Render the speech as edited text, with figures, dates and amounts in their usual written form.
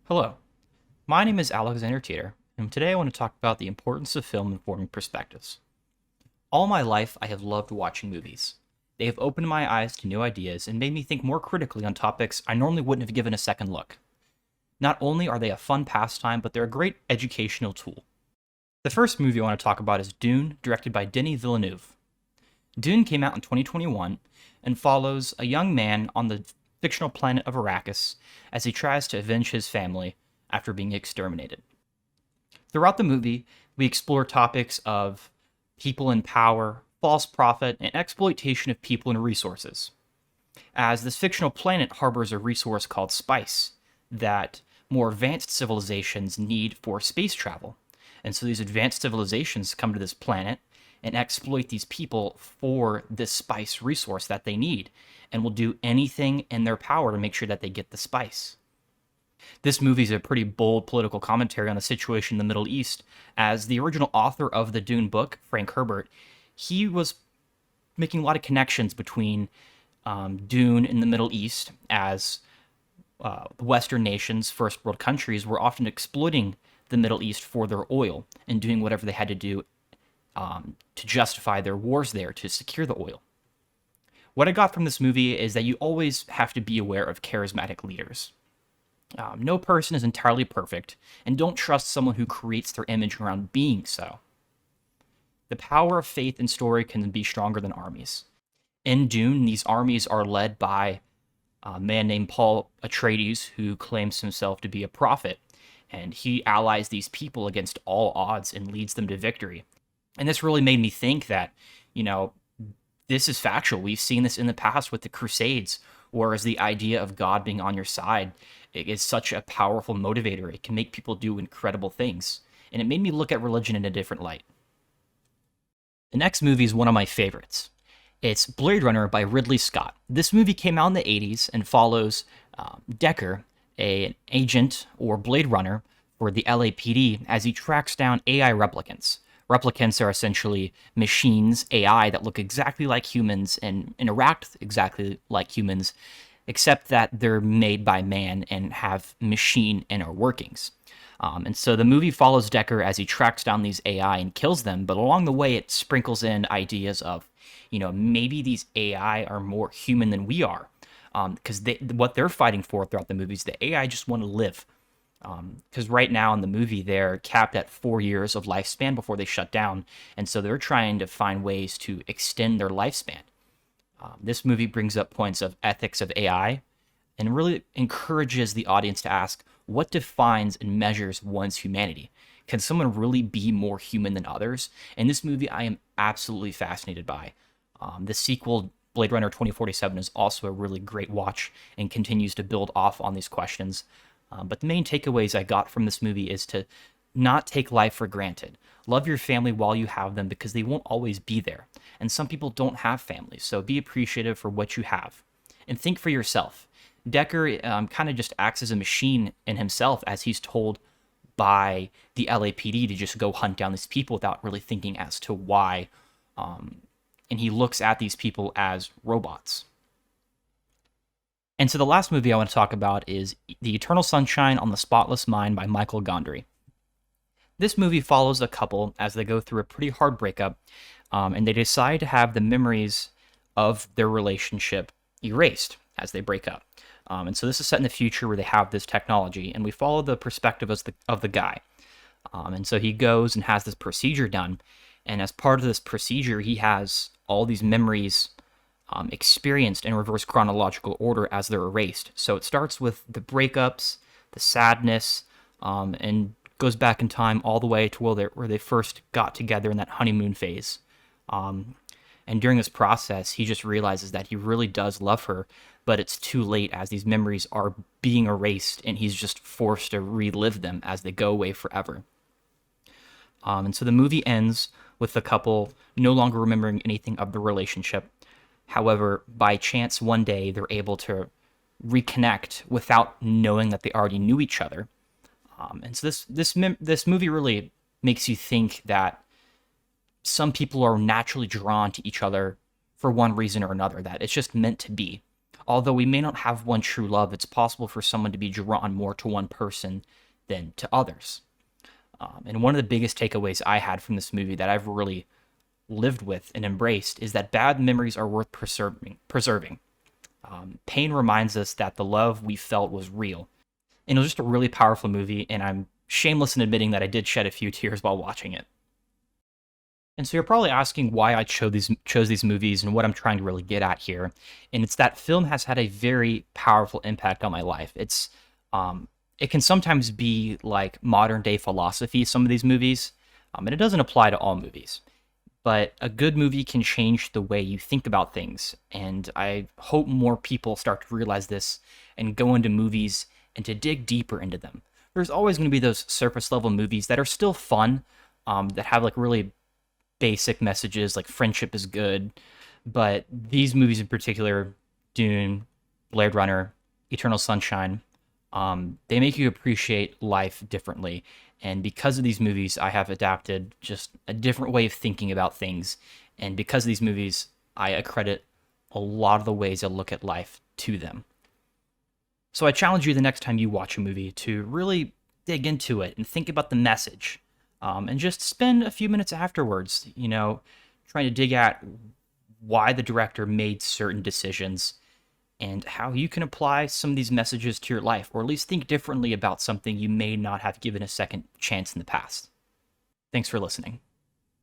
Hello, my name is Alexander Tetor, and today I want to talk about the importance of film in forming perspectives. All my life, I have loved watching movies. They have opened my eyes to new ideas and made me think more critically on topics I normally wouldn't have given a second look. Not only are they a fun pastime, but they're a great educational tool. The first movie I want to talk about is Dune, directed by Denis Villeneuve. Dune came out in 2021 and follows a young man on the fictional planet of Arrakis as he tries to avenge his family after being exterminated. Throughout the movie, we explore topics of people in power, false prophet, and exploitation of people and resources. As this fictional planet harbors a resource called spice that more advanced civilizations need for space travel. And so these advanced civilizations come to this planet and exploit these people for this spice resource that they need and will do anything in their power to make sure that they get the spice. This movie is a pretty bold political commentary on the situation in the Middle East, as the original author of the Dune book, Frank Herbert, he was making a lot of connections between Dune in the Middle East, as Western nations, first world countries, were often exploiting the Middle East for their oil and doing whatever they had to do to justify their wars there to secure the oil. What I got from this movie is that you always have to be aware of charismatic leaders. No person is entirely perfect, and don't trust someone who creates their image around being so. The power of faith and story can be stronger than armies. In Dune, these armies are led by a man named Paul Atreides, who claims himself to be a prophet, and he allies these people against all odds and leads them to victory. And this really made me think that, this is factual. We've seen this in the past with the Crusades, whereas the idea of God being on your side is such a powerful motivator. It can make people do incredible things. And it made me look at religion in a different light. The next movie is one of my favorites. It's Blade Runner by Ridley Scott. This movie came out in the 80s and follows Decker, an agent or Blade Runner for the LAPD, as he tracks down AI replicants. Replicants are essentially machines, AI, that look exactly like humans and interact exactly like humans, except that they're made by man and have machine inner workings. And so the movie follows Decker as he tracks down these AI and kills them, but along the way it sprinkles in ideas of, maybe these AI are more human than we are, because what they're fighting for throughout the movies, the AI just want to live. Because right now in the movie, they're capped at 4 years of lifespan before they shut down. And so they're trying to find ways to extend their lifespan. This movie brings up points of ethics of AI and really encourages the audience to ask, what defines and measures one's humanity? Can someone really be more human than others? And this movie I am absolutely fascinated by. The sequel, Blade Runner 2047, is also a really great watch and continues to build off on these questions. But the main takeaways I got from this movie is to not take life for granted. Love your family while you have them, because they won't always be there. And some people don't have families, so be appreciative for what you have. And think for yourself. Decker kind of just acts as a machine in himself, as he's told by the LAPD to just go hunt down these people without really thinking as to why. And he looks at these people as robots. And so the last movie I want to talk about is The Eternal Sunshine on the Spotless Mind by Michael Gondry. This movie follows a couple as they go through a pretty hard breakup, and they decide to have the memories of their relationship erased as they break up. And so this is set in the future where they have this technology, and we follow the perspective of the guy. And so he goes and has this procedure done, and as part of this procedure, he has all these memories experienced in reverse chronological order as they're erased. So it starts with the breakups, the sadness, and goes back in time all the way to where they first got together in that honeymoon phase. And during this process, he just realizes that he really does love her, but it's too late as these memories are being erased, and he's just forced to relive them as they go away forever. And so the movie ends with the couple no longer remembering anything of the relationship. However, by chance, one day they're able to reconnect without knowing that they already knew each other. And so this movie really makes you think that some people are naturally drawn to each other for one reason or another, that it's just meant to be. Although we may not have one true love, it's possible for someone to be drawn more to one person than to others. And one of the biggest takeaways I had from this movie that I've really lived with and embraced is that bad memories are worth preserving. Pain reminds us that the love we felt was real. And it was just a really powerful movie, and I'm shameless in admitting that I did shed a few tears while watching it. And so you're probably asking why I chose these movies and what I'm trying to really get at here. And it's that film has had a very powerful impact on my life. It can sometimes be like modern day philosophy, some of these movies, and it doesn't apply to all movies. But a good movie can change the way you think about things. And I hope more people start to realize this and go into movies and to dig deeper into them. There's always going to be those surface level movies that are still fun, that have like really basic messages like friendship is good. But these movies in particular, Dune, Blade Runner, Eternal Sunshine, they make you appreciate life differently. And because of these movies, I have adapted just a different way of thinking about things. And because of these movies, I accredit a lot of the ways I look at life to them. So I challenge you the next time you watch a movie to really dig into it and think about the message. And just spend a few minutes afterwards, trying to dig at why the director made certain decisions and how you can apply some of these messages to your life, or at least think differently about something you may not have given a second chance in the past. Thanks for listening.